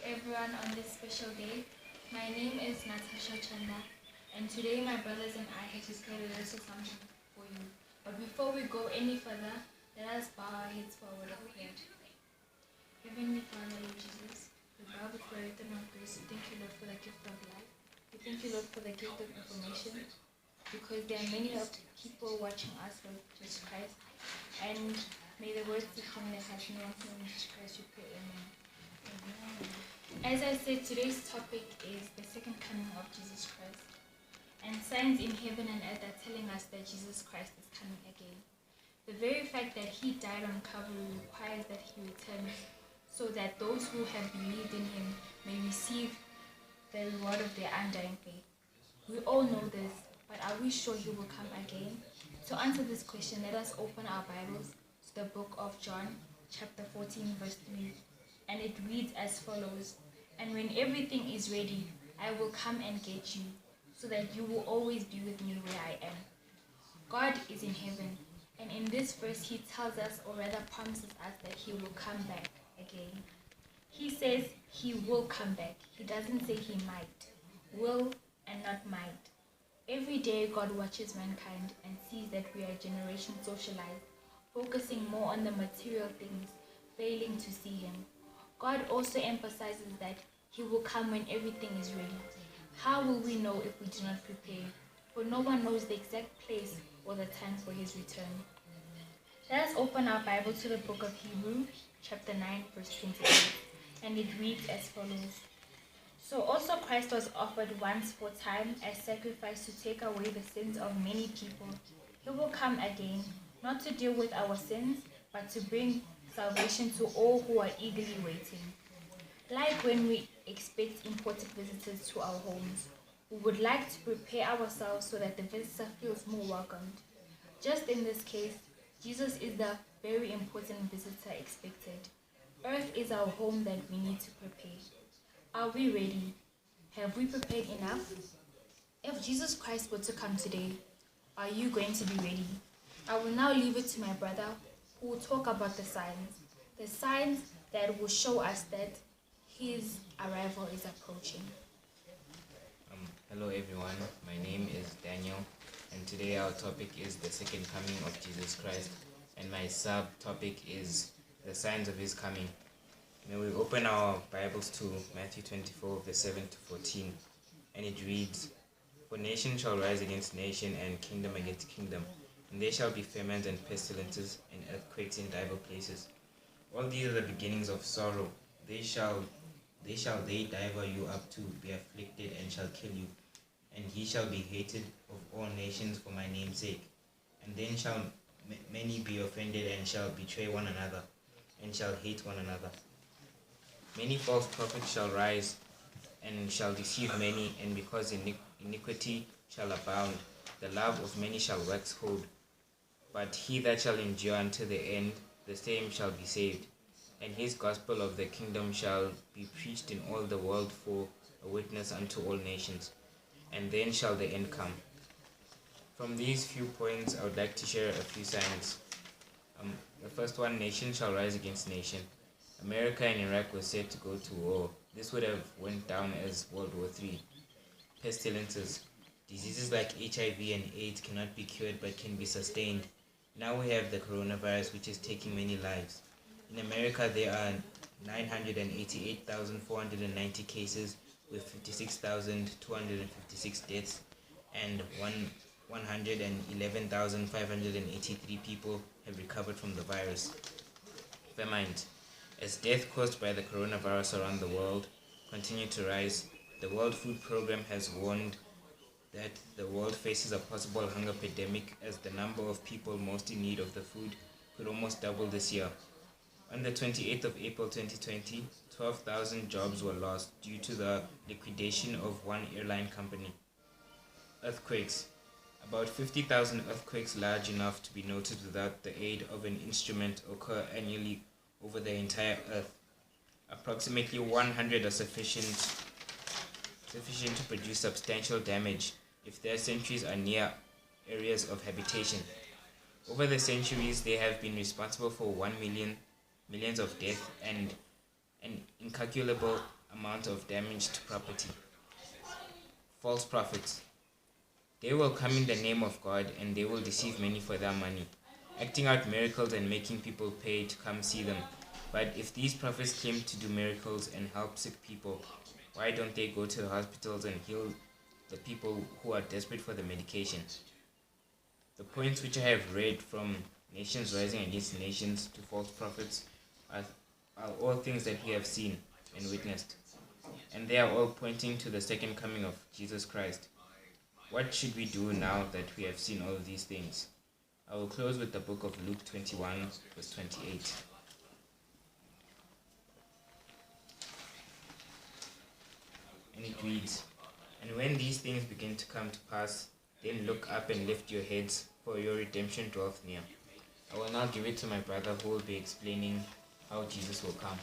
everyone on this special day. My name is Chanda, and today my brothers and I have prepared a little something for you. But before we go any further, let us bow our heads for a word of prayer. Heavenly Father, Lord Jesus, we bow before your throne of grace. We thank you, Lord, for the gift of life. We thank you, Lord, for the gift of information, because there are many people watching us, Lord Jesus Christ. And may the words of him that has no one from Jesus Christ, we pray, amen. As I said, today's topic is the second coming of Jesus Christ. And signs in heaven and earth are telling us that Jesus Christ is coming again. The very fact that he died on Calvary requires that he returns, so that those who have believed in him may receive the reward of their undying faith. We all know this, but are we sure he will come again? To answer this question, let us open our Bibles to the book of John, chapter 14, verse 3. And it reads as follows: "And when everything is ready, I will come and get you, so that you will always be with me where I am." God is in heaven, and in this verse he tells us, or rather promises us, that he will come back again. He says he will come back. He doesn't say he might. Will and not might. Every day God watches mankind and sees that we are a generation socialized, focusing more on the material things, failing to see him. God also emphasizes that he will come when everything is ready. How will we know if we do not prepare? For no one knows the exact place or the time for his return. Let us open our Bible to the book of Hebrews, chapter 9, verse 28, and it reads as follows: "So also Christ was offered once for time as sacrifice to take away the sins of many people. He will come again, not to deal with our sins, but to bring salvation to all who are eagerly waiting." Like when we expect imported visitors to our homes, we would like to prepare ourselves so that the visitor feels more welcomed. Just in this case, Jesus is the very important visitor expected. Earth is our home that we need to prepare. Are we ready? Have we prepared enough? If Jesus Christ were to come today, are you going to be ready? I will now leave it to my brother, who will talk about the signs that will show us that his arrival is approaching. Hello everyone, my name is Daniel, and today our topic is the second coming of Jesus Christ, and my subtopic is the signs of his coming. May we open our Bibles to Matthew 24, verse 7 to 14, and it reads: "For nation shall rise against nation, and kingdom against kingdom, and there shall be famines and pestilences and earthquakes in divers places. All these are the beginnings of sorrow. They shall deliver you up to be afflicted, and shall kill you. And ye shall be hated of all nations for my name's sake. And then shall many be offended, and shall betray one another, and shall hate one another. Many false prophets shall rise, and shall deceive many, and because iniquity shall abound, the love of many shall wax cold. But he that shall endure unto the end, the same shall be saved. And his gospel of the kingdom shall be preached in all the world for a witness unto all nations. And then shall the end come." From these few points, I would like to share a few signs. The first one: nation shall rise against nation. America and Iraq were set to go to war. This would have went down as World War III. Pestilences. Diseases like HIV and AIDS cannot be cured but can be sustained. Now we have the coronavirus, which is taking many lives. In America, there are 988,490 cases with 56,256 deaths, and 111,583 people have recovered from the virus. Famines. As death caused by the coronavirus around the world continue to rise, the World Food Program has warned that the world faces a possible hunger epidemic, as the number of people most in need of the food could almost double this year. On the 28th of April 2020, 12,000 jobs were lost due to the liquidation of one airline company. Earthquakes. About 50,000 earthquakes large enough to be noted without the aid of an instrument occur annually over the entire earth. Approximately 100 are sufficient to produce substantial damage if their centuries are near areas of habitation. Over the centuries, they have been responsible for millions of deaths and an incalculable amount of damage to property. False prophets. They will come in the name of God and they will deceive many for their money, acting out miracles and making people pay to come see them. But if these prophets claim to do miracles and help sick people, why don't they go to the hospitals and heal the people who are desperate for the medication? The points which I have read, from nations rising against nations to false prophets, are all things that we have seen and witnessed. And they are all pointing to the second coming of Jesus Christ. What should we do now that we have seen all of these things? I will close with the book of Luke 21, verse 28. And it reads, "And when these things begin to come to pass, then look up and lift your heads, for your redemption draweth near." I will now give it to my brother, who will be explaining how Jesus will come.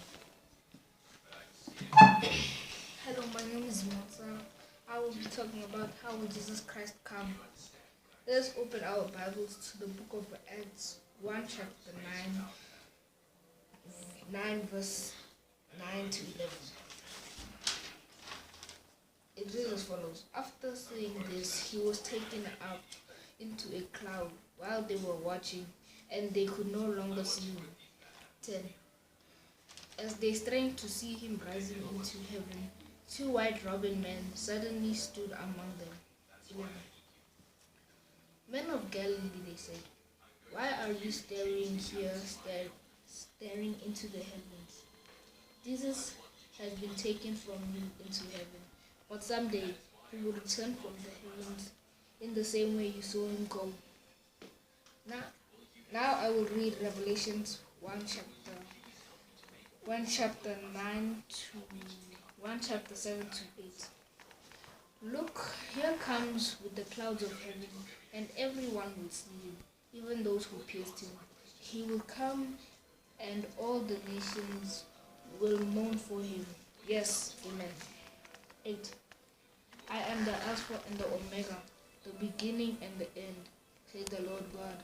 Hello, my name is Motsa. I will be talking about how will Jesus Christ come. Let's open our Bibles to the book of Acts 1 chapter 9 verse 9 to 11. It reads as follows. After saying this, he was taken up into a cloud while they were watching, and they could no longer see him. 10. As they strained to see him rising into heaven, 2 white-robed men suddenly stood among them. 11. Men of Galilee, they said, why are you staring here, staring into the heavens? Jesus has been taken from you into heaven, but someday he will return from the heavens in the same way you saw him go. Now I will read Revelations 1 chapter 9 to 1 chapter 7 to 8. Look, here comes with the clouds of heaven, and everyone will see him, even those who pierced him. He will come, and all the nations will mourn for him. Yes, amen. 8. I am the Alpha and the Omega, the beginning and the end, says the Lord God.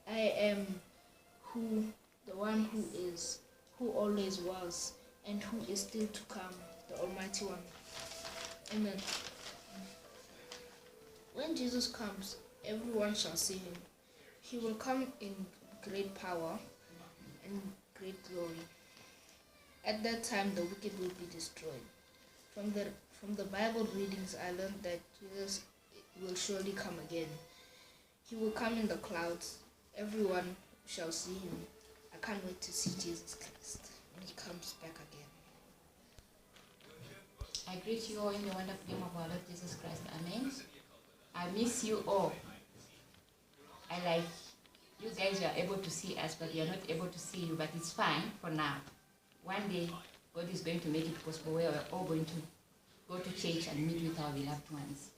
I am the one who is, who always was, and who is still to come, the Almighty One. Amen. When Jesus comes, everyone shall see him. He will come in great power and great glory. At that time, the wicked will be destroyed. From the Bible readings, I learned that Jesus will surely come again. He will come in the clouds. Everyone shall see him. I can't wait to see Jesus Christ when he comes back again. I greet you all in the wonderful name of our Lord Jesus Christ. Amen. I miss you all. I like you guys, you are able to see us, but we are not able to see you, but it's fine for now. One day, God is going to make it possible where we're all going to go to church and meet with our beloved ones.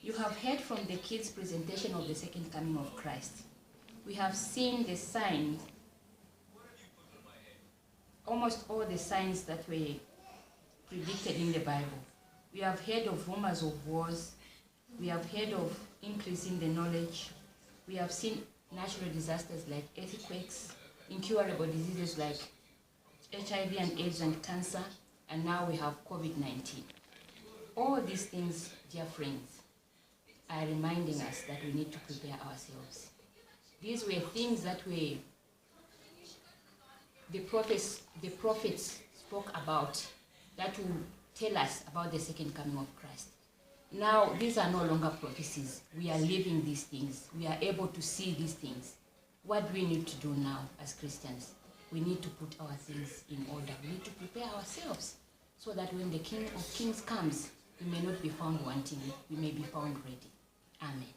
You have heard from the kids' presentation of the second coming of Christ. We have seen the signs, almost all the signs that were predicted in the Bible. We have heard of rumors of wars. We have heard of increase in the knowledge. We have seen natural disasters like earthquakes, incurable diseases like HIV and AIDS and cancer, and now we have COVID-19. All these things, dear friends, are reminding us that we need to prepare ourselves. These were things that the prophets spoke about, that will tell us about the second coming of Christ. Now, these are no longer prophecies. We are living these things. We are able to see these things. What do we need to do now as Christians? We need to put our things in order. We need to prepare ourselves so that when the King of Kings comes, we may not be found wanting. We may be found ready. Amen.